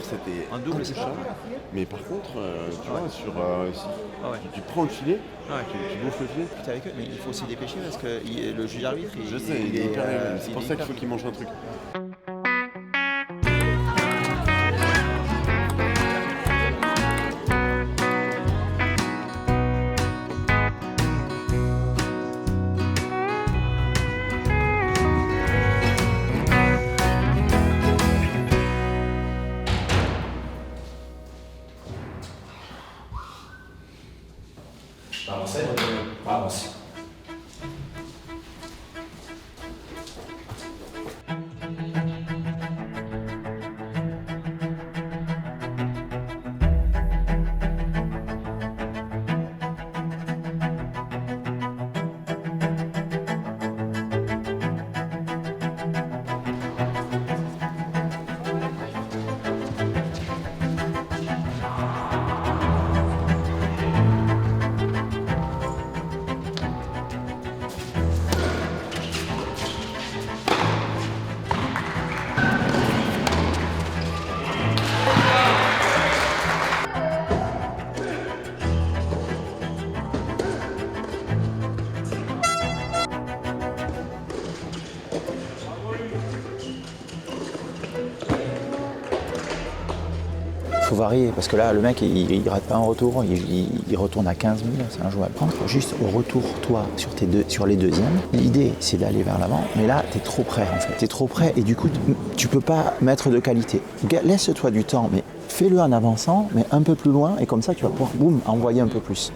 C'était un double, c'est ça. Mais par contre, tu vois, sur, tu prends le filet, tu bouffes le filet. Avec eux, mais il faut s'y dépêcher parce que le juge arbitre, je sais, il est hyper c'est pour ça qu'il faut qu'il mange un truc. Vamos, vamos. varier, parce que là, le mec, il rate pas un retour, il retourne à 15 000, c'est injouable. Prends juste au retour, toi, sur les deuxièmes. L'idée, c'est d'aller vers l'avant, mais là, t'es trop près, en fait. T'es trop près, et du coup, tu peux pas mettre de qualité. Laisse-toi du temps, mais fais-le en avançant, mais un peu plus loin, et comme ça, tu vas pouvoir, boum, envoyer un peu plus.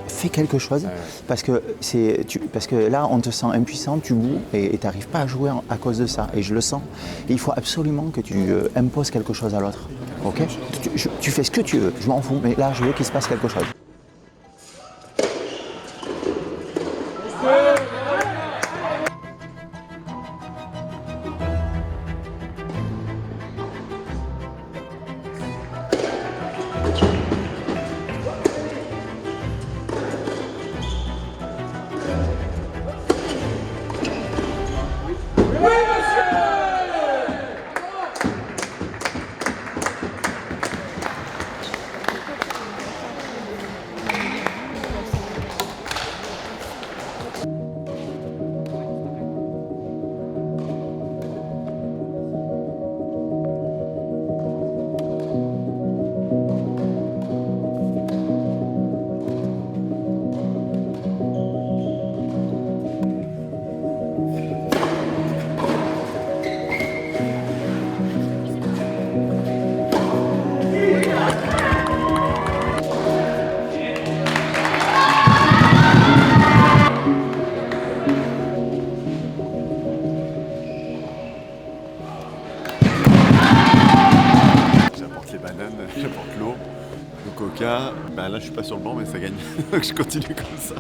Fais quelque chose, parce que là on te sent impuissant, tu boues et tu n'arrives pas à jouer à cause de ça, et je le sens. Et il faut absolument que tu imposes quelque chose à l'autre, ok? Tu fais ce que tu veux, je m'en fous, mais là je veux qu'il se passe quelque chose. J'apporte l'eau, le coca. Bah là je suis pas sur le banc mais ça gagne. Donc je continue comme ça.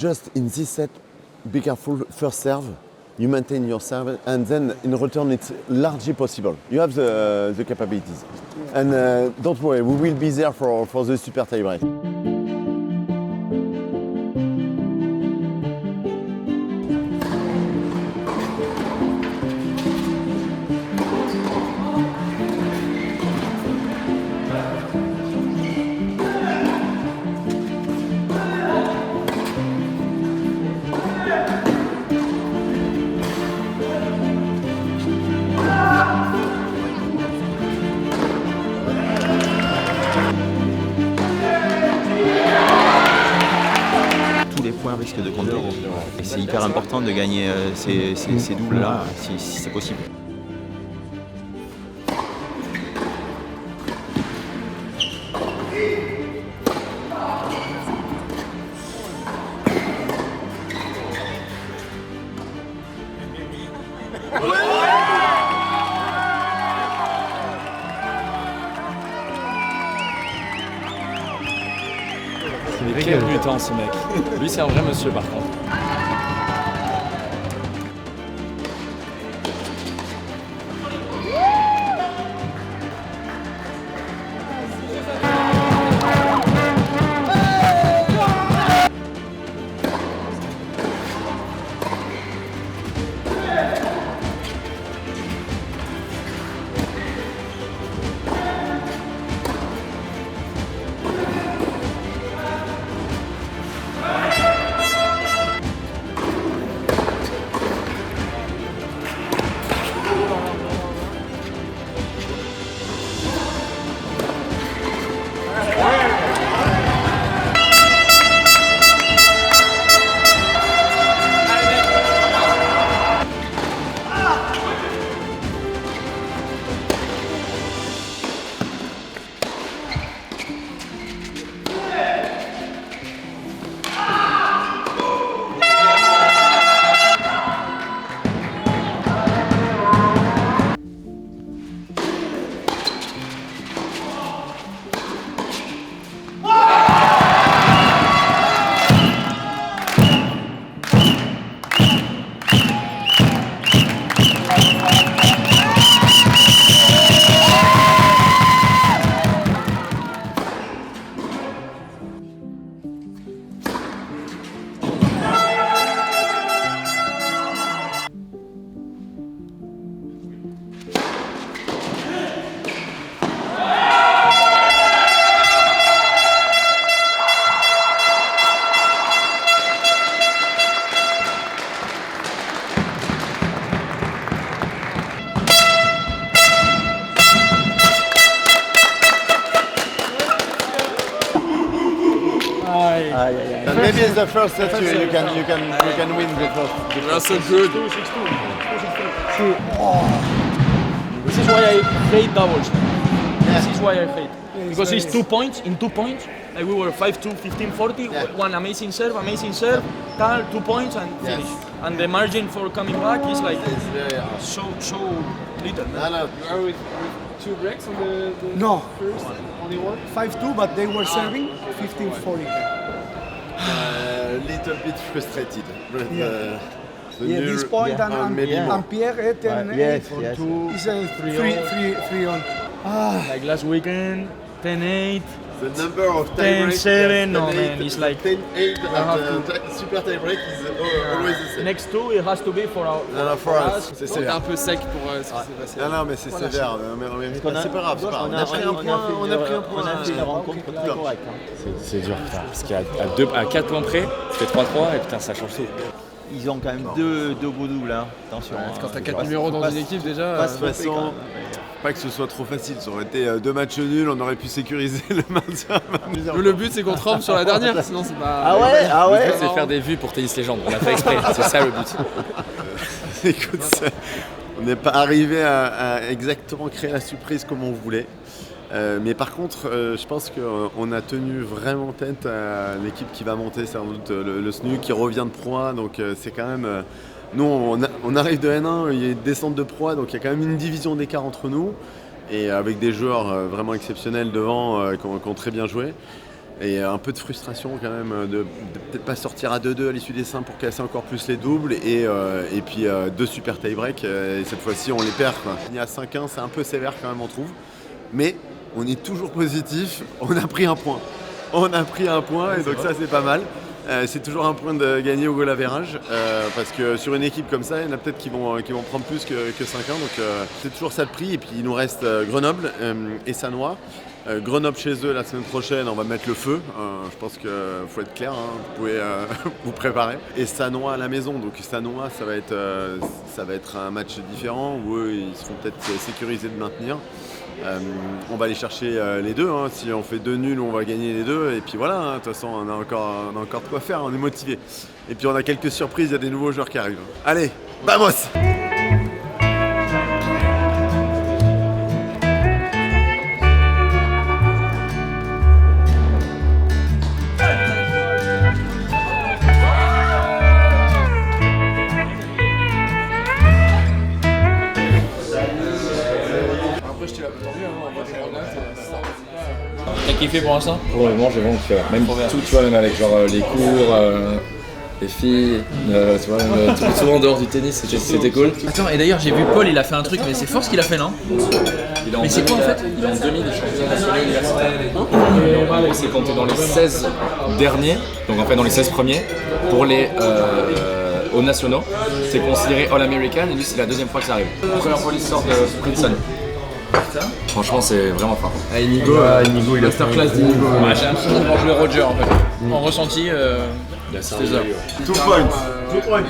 Just in this set, be careful, first serve, you maintain your serve, and then in return it's largely possible. You have the capabilities. And don't worry, we will be there for the super tie break. Risque de compter. Et c'est hyper important de gagner ces doubles-là si c'est possible. Quel mutant ce mec. Lui c'est un vrai monsieur par contre. And maybe it's the first set you can win the first. That's so good. This is why I hate doubles. This is why I hate. Because it's 2 points, in 2 points, like we were 5-2, 15-40, one amazing serve, tal, 2 points and finish. And the margin for coming back is like so little. You are with 2 breaks on the No. first? Only one? 5-2, but they were serving 15-40. Little bit frustrated. But, Yeah, this point and Pierre 10 Yes. is a 3 on. Like last weekend, 10-8. The number of 10-7, no man, it's like 10-8 and super tie break is always the same. Next 2 it has to be for our for us. C'est C'est sévère. un peu sec pour ce qui s'est passé. Non, mais c'est sévère. C'est pas grave, c'est pas grave. On a pris un point. On a fait une rencontre très correcte. C'est dur, putain. Parce qu'à 4 points près, tu fais 3-3 et putain, ça change tout. Ils ont quand même deux beaux doubles, hein. Attention. Quand t'as 4 numéros dans une équipe déjà. De toute façon, pas que ce soit trop facile. Ça aurait été 2 matchs nuls, on aurait pu sécuriser le maintien. Le but c'est qu'on trempe sur la dernière, sinon c'est pas. Ah ouais. Le but, c'est faire des vues pour Tennis Légende. On a fait exprès, c'est ça le but. Écoute, on n'est pas arrivé à exactement créer la surprise comme on voulait. Mais par contre, je pense qu'on a tenu vraiment tête à l'équipe qui va monter, c'est sans doute le SNU qui revient de Pro 1, donc c'est quand même... nous, on arrive de N1, il y a une descente de Pro 1, donc il y a quand même une division d'écart entre nous, et avec des joueurs vraiment exceptionnels devant qui ont très bien joué. Et un peu de frustration quand même de peut-être pas sortir à 2-2 à l'issue des simples pour casser encore plus les doubles et puis 2 super tie-break et cette fois-ci on les perd. Fini à 5-1, c'est un peu sévère quand même on trouve, mais on est toujours positif, on a pris un point. On a pris un point et donc ça c'est pas mal. C'est toujours un point de gagner au goal average parce que sur une équipe comme ça, il y en a peut-être qui vont prendre plus que 5-1 donc c'est toujours ça le prix. Et puis il nous reste Grenoble et Sannois. Grenoble chez eux la semaine prochaine, on va mettre le feu. Je pense qu'il faut être clair, hein, vous pouvez vous préparer. Et Sannois à la maison, donc Sannois ça va être un match différent où eux ils seront peut-être sécurisés de maintenir. On va aller chercher les deux, hein. Si on fait 2 nuls, on va gagner les 2 et puis voilà, hein. De toute façon on a encore de quoi faire, on est motivé. Et puis on a quelques surprises, il y a des nouveaux joueurs qui arrivent. Allez, vamos! T'as kiffé pour l'instant? Pour le moment, j'ai vraiment kiffé. Même tout, tu vois, même avec genre les cours, les filles, tu vois, même, tout en dehors du tennis, c'était cool. Attends, et d'ailleurs j'ai vu Paul, il a fait un truc, mais c'est fort ce qu'il a fait, non? Mais c'est quoi en fait? Il est en demi des championnats nationaux universitaires. C'est compté dans les 16 derniers, donc en fait dans les 16 premiers, pour les aux nationaux. C'est considéré All-American et lui c'est la deuxième fois que ça arrive. La première fois l'histoire de Princeton. Franchement c'est vraiment fort. Inigo, il a masterclass d'Inigo. Ouais, j'ai l'impression de jouer Roger en fait. En ressenti, c'était ça. 2 points.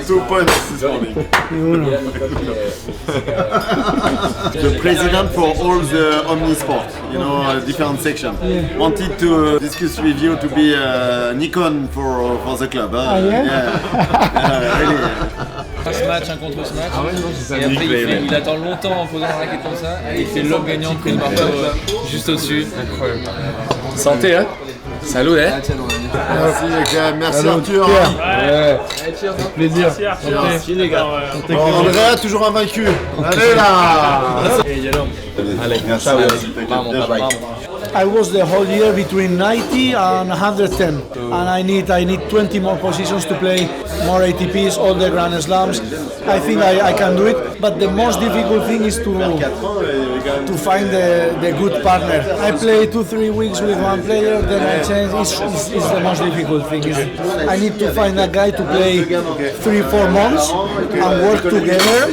2 points this morning. The president for all the Omnisport, different section, wanted to discuss with you to be Nikon for the club. Really. Ce match, un contre ce match. Et après il attend longtemps en posant la raquette comme ça. Et il fait le lob gagnant pris par juste au-dessus. Incroyable. Santé hein. Salut hein. Merci les gars, merci Arthur. Plaisir. Merci les gars. Andrea toujours invaincu. Allez là. Allez, ciao. I was the whole year between 90 and 110, and I need 20 more positions to play, more ATPs, all the Grand Slams. I think I can do it, but the most difficult thing is to find the good partner. I play 2-3 weeks with one player, then I change. It's the most difficult thing. I need to find a guy to play 3-4 months and work together,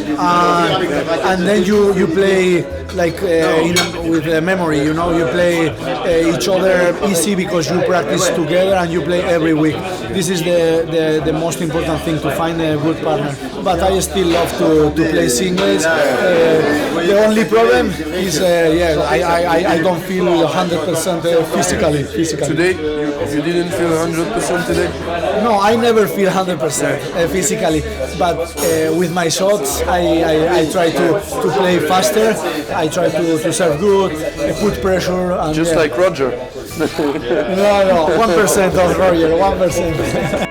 and then you play like with a memory. You play each other easy because you practice together and you play every week. This is the most important thing, to find a good partner. But I still love to play singles. The only problem is I don't feel 100% physically. Today you You didn't feel 100% today? No, I never feel 100% physically, but with my shots, I try to play faster. I try to serve good, put pressure. And, Just like Roger. No, 1% of Roger, 1%.